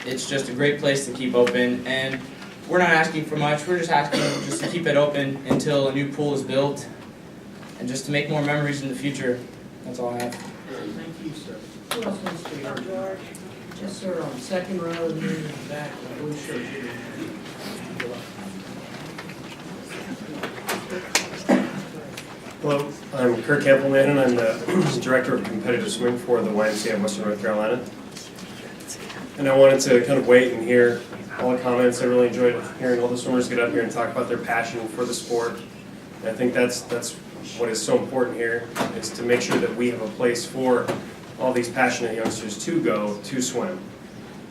It's just a great place to keep open, and we're not asking for much. We're just asking just to keep it open until a new pool is built, and just to make more memories in the future. That's all I have. Thank you, sir. Who else wants to be heard? George? Yes, sir, on second row, and then in the back, blue shirt here. Hello, I'm Kirk Appleman, and I'm the Director of Competitive Swimming for the YMCA of Western North Carolina. And I wanted to kind of wait and hear all the comments. I really enjoyed hearing all the swimmers get up here and talk about their passion for the sport. And I think that's what is so important here, is to make sure that we have a place for all these passionate youngsters to go to swim.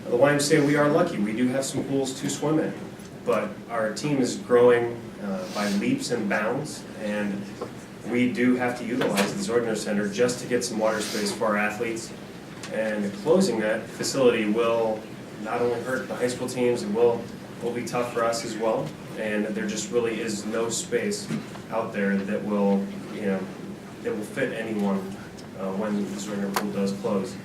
The YMCA, we are lucky. We do have some pools to swim in, but our team is growing by leaps and bounds, and we do have to utilize the Zoidner Center just to get some water space for our athletes. And closing that facility will not only hurt the high school teams, it will be tough for us as well. And there just really is no space out there that will, that will fit anyone when the Zoidner pool does close.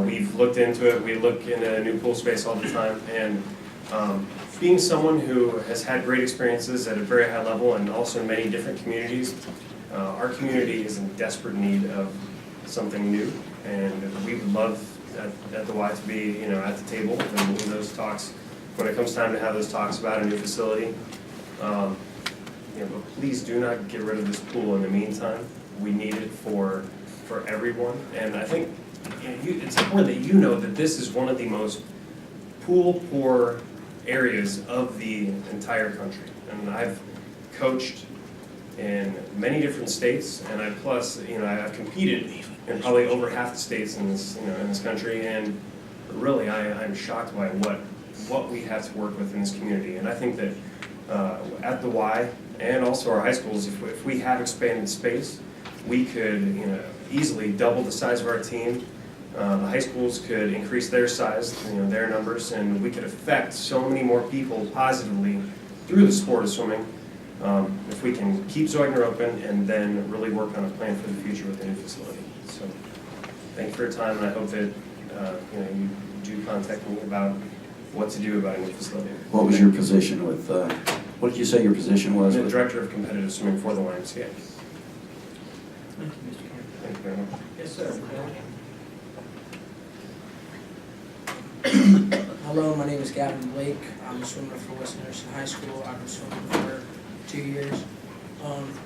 We've looked into it. We look into new pool space all the time, and being someone who has had great experiences at a very high level and also in many different communities, our community is in desperate need of something new, and we would love at the Y to be, at the table in those talks when it comes time to have those talks about a new facility. But please do not get rid of this pool in the meantime. We need it for everyone, and I think it's important that you know that this is one of the most pool-poor areas of the entire country. And I've coached in many different states, and I've competed in probably over half the states in this country, and really I'm shocked by what we have to work with in this community. And I think that at the Y and also our high schools, if we have expanded space, we could easily double the size of our team. The high schools could increase their size, their numbers, and we could affect so many more people positively through the sport of swimming if we can keep Zoidner open and then really work on a plan for the future with the new facility. So thank you for your time, and I hope that you do contact me about what to do about a new facility. What was your position with, what did you say your position was? I'm the Director of Competitive Swimming for the YMCA. Thank you, Mr. Campbell. Thank you very much. Yes, sir. Hello, my name is Gavin Lake. I'm a swimmer for West Anderson High School. I've been swimming for 2 years.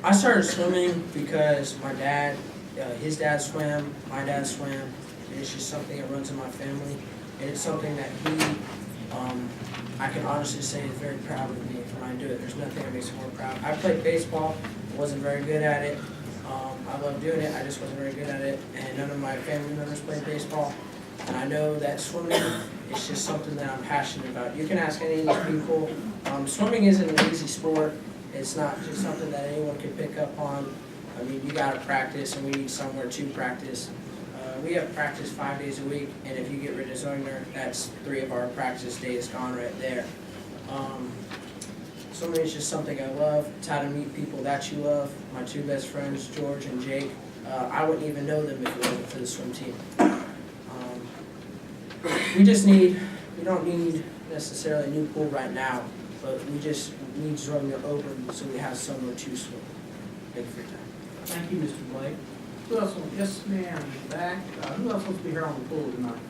I started swimming because my dad, his dad swam, my dad swam, and it's just something that runs in my family. And it's something that he, I can honestly say, is very proud of me when I do it. There's nothing that makes me more proud. I played baseball, wasn't very good at it. I love doing it, I just wasn't very good at it, and none of my family members played baseball. And I know that swimming is just something that I'm passionate about. You can ask any of these people. Swimming isn't an easy sport. It's not just something that anyone can pick up on. I mean, you got to practice, and we need somewhere to practice. We have practice 5 days a week, and if you get rid of Zoidner, that's 3 of our practice days gone right there. Swimming is just something I love. It's how to meet people that you love. My 2 best friends, George and Jake, I wouldn't even know them if it wasn't for the swim team. We don't need necessarily a new pool right now, but we just need Zoidner open so we have somewhere to swim. Thank you for your time. Thank you, Mr. Blake. Who else wants, yes ma'am, in the back. Who else wants to be here on the pool tonight?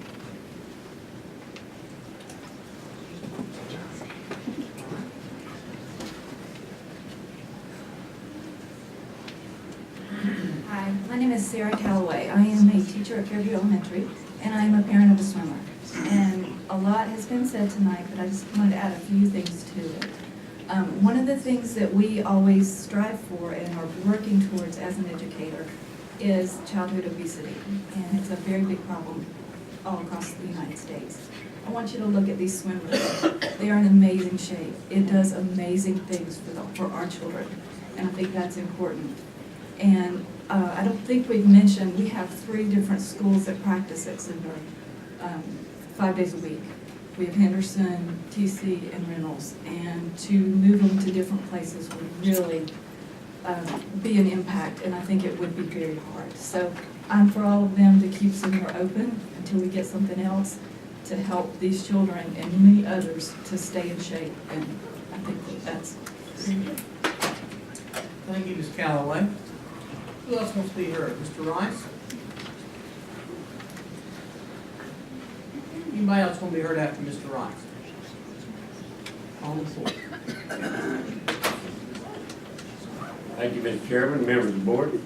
Hi, my name is Sarah Calloway. I am a teacher at Fairview Elementary, and I am a parent of a swimmer. And a lot has been said tonight, but I just wanted to add a few things to it. One of the things that we always strive for and are working towards as an educator is childhood obesity, and it's a very big problem all across the United States. I want you to look at these swimmers. They are in amazing shape. It does amazing things for our children, and I think that's important. And I don't think we've mentioned, we have 3 different schools that practice at Zoidner 5 days a week. We have Henderson, TC, and Reynolds, and to move them to different places would really be an impact, and I think it would be very hard. So I'm for all of them to keep Zoidner open until we get something else to help these children and many others to stay in shape, and I think that that's pretty good. Thank you, Ms. Calloway. Who else wants to be heard? Mr. Rice? Anybody else want to be heard after Mr. Rice? On the floor. Thank you, Mr. Chairman, members of the board.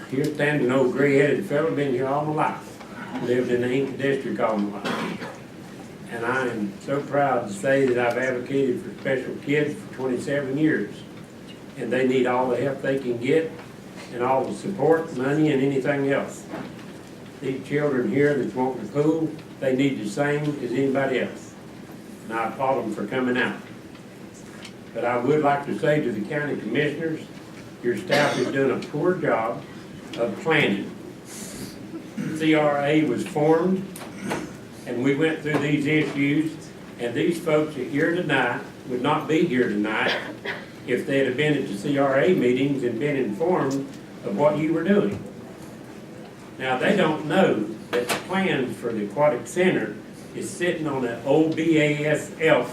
Here stands an old gray-headed fellow, been here all my life. Lived in the Enka district all my life. And I am so proud to say that I've advocated for special kids for 27 years. And they need all the help they can get and all the support, money, and anything else. These children here that's wanting to pool, they need the same as anybody else. And I applaud them for coming out. But I would like to say to the county commissioners, your staff has done a poor job of planning. CRA was formed, and we went through these issues, and these folks that are here tonight would not be here tonight if they'd have been at the CRA meetings and been informed of what you were doing. Now, they don't know that the plan for the Aquatic Center is sitting on an old BASF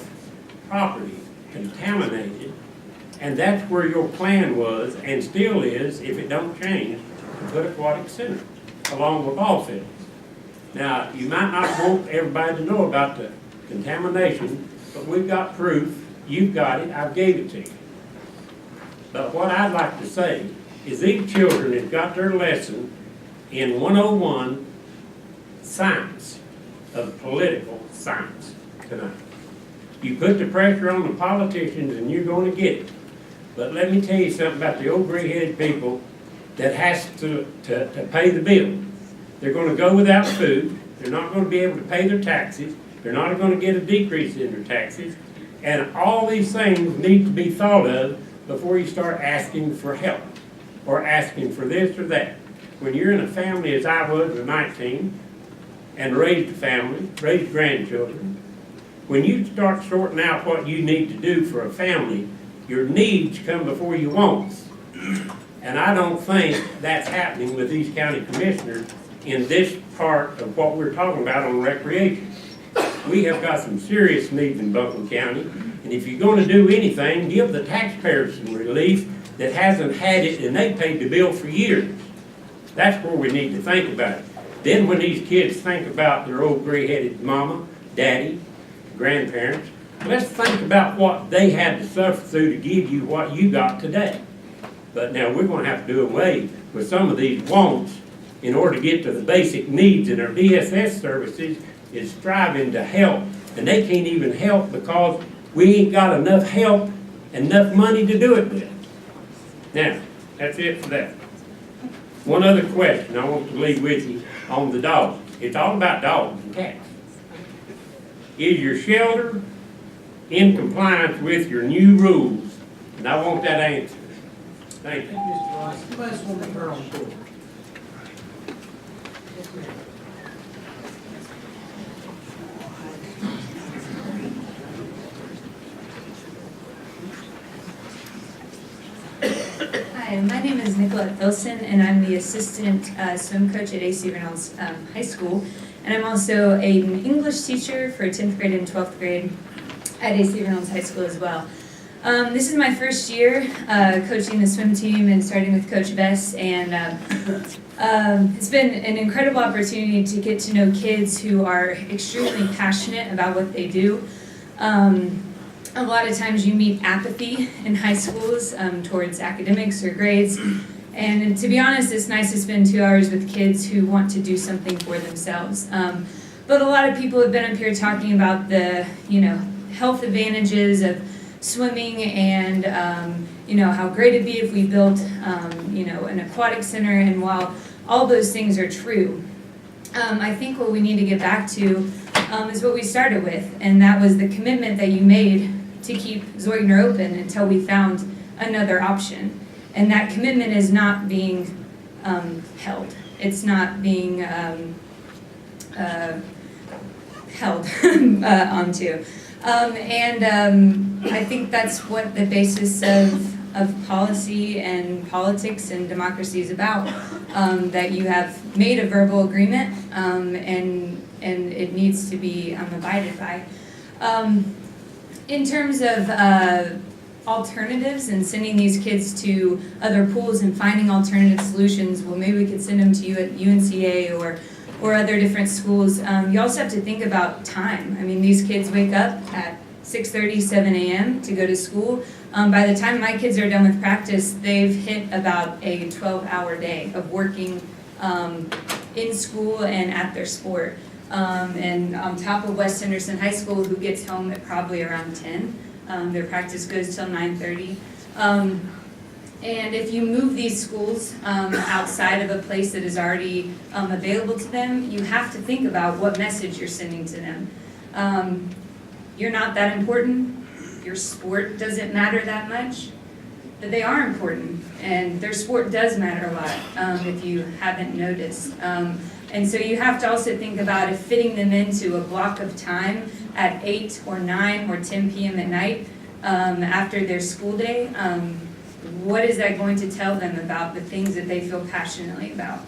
property, contaminated, and that's where your plan was, and still is, if it don't change, to put Aquatic Center along with ball fields. Now, you might not want everybody to know about the contamination, but we've got proof, you've got it, I've gave it to you. But what I'd like to say is these children have got their lesson in 101 science, of political science tonight. You put the pressure on the politicians and you're going to get it. But let me tell you something about the old gray-headed people that has to pay the bill. They're going to go without food. They're not going to be able to pay their taxes. They're not going to get a decrease in their taxes. And all these things need to be thought of before you start asking for help or asking for this or that. When you're in a family, as I was at 19, and raised a family, raised grandchildren, when you start sorting out what you need to do for a family, your needs come before your wants. And I don't think that's happening with these county commissioners in this part of what we're talking about on recreation. We have got some serious needs in Buncombe County, and if you're going to do anything, give the taxpayers some relief that hasn't had it and they paid the bill for years. That's where we need to think about it. Then when these kids think about their old gray-headed mama, daddy, grandparents, let's think about what they had to suffer through to give you what you got today. But now we're going to have to do away with some of these wants in order to get to the basic needs, and our DSS services is striving to help, and they can't even help because we ain't got enough help and enough money to do it with. Now, that's it for that. One other question I want to leave with you on the dogs. It's all about dogs and cats. Is your shelter in compliance with your new rules? And I want that answer. Thank you. Mr. Rice, who else want to be heard on the floor? Yes, ma'am. Hi, my name is Nicola Wilson, and I'm the assistant swim coach at AC Reynolds High School. And I'm also an English teacher for 10th grade and 12th grade at AC Reynolds High School as well. This is my first year coaching the swim team and starting with Coach Bess, and it's been an incredible opportunity to get to know kids who are extremely passionate about what they do. A lot of times you meet apathy in high schools towards academics or grades, and to be honest, it's nice to spend 2 hours with kids who want to do something for themselves. But a lot of people have been up here talking about the, health advantages of swimming and, how great it'd be if we built, an aquatic center. And while all those things are true, I think what we need to get back to is what we started with, and that was the commitment that you made to keep Zeugner open until we found another option. And that commitment is not being held. It's not being held onto. I think that's what the basis of of policy and politics and democracy is about, that you have made a verbal agreement, and it needs to be abided by. In terms of alternatives and sending these kids to other pools and finding alternative solutions, well, maybe we could send them to you at UNCA or other different schools. You also have to think about time. I mean, these kids wake up at 6:30, 7 a.m. to go to school. By the time my kids are done with practice, they've hit about a 12-hour day of working in school and at their sport. And on top of West Henderson High School, who gets home at probably around 10. Their practice goes till 9:30. And if you move these schools outside of a place that is already available to them, you have to think about what message you're sending to them. You're not that important. Your sport doesn't matter that much, but they are important, and their sport does matter a lot, if you haven't noticed. And so you have to also think about if fitting them into a block of time at 8 or 9 or 10 p.m. at night after their school day, what is that going to tell them about the things that they feel passionately about?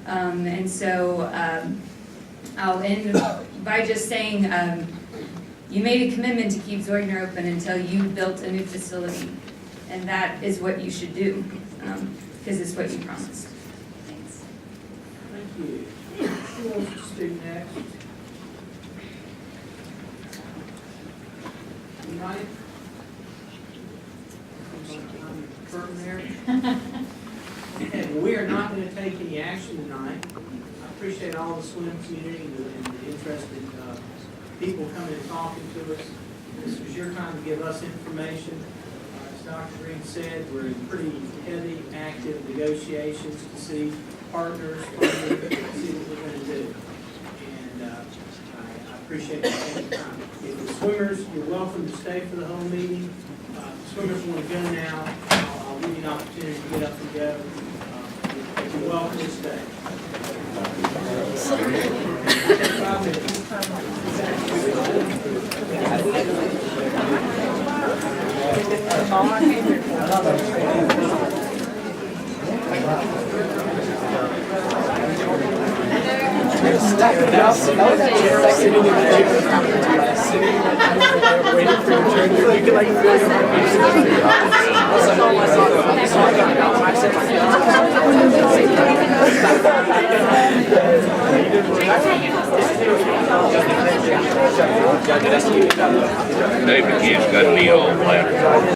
And so I'll end by just saying, you made a commitment to keep Zeugner open until you built a new facility, and that is what you should do, because it's what you promised. Thanks. Thank you. Who wants to speak next? Anybody? Curtain there? Okay, well, we are not going to take any action tonight. I appreciate all the swim community and the interested people coming and talking to us. This was your time to give us information. As Dr. Green said, we're in pretty heavy, active negotiations to see partners, funding, see what we're going to do. And I appreciate you taking time. If the swimmers, you're welcome to stay for the whole meeting. If the swimmers want to go now, I'll give you an opportunity to get up and go. You're welcome to stay. 5 minutes. David Gibbs got me all flattered.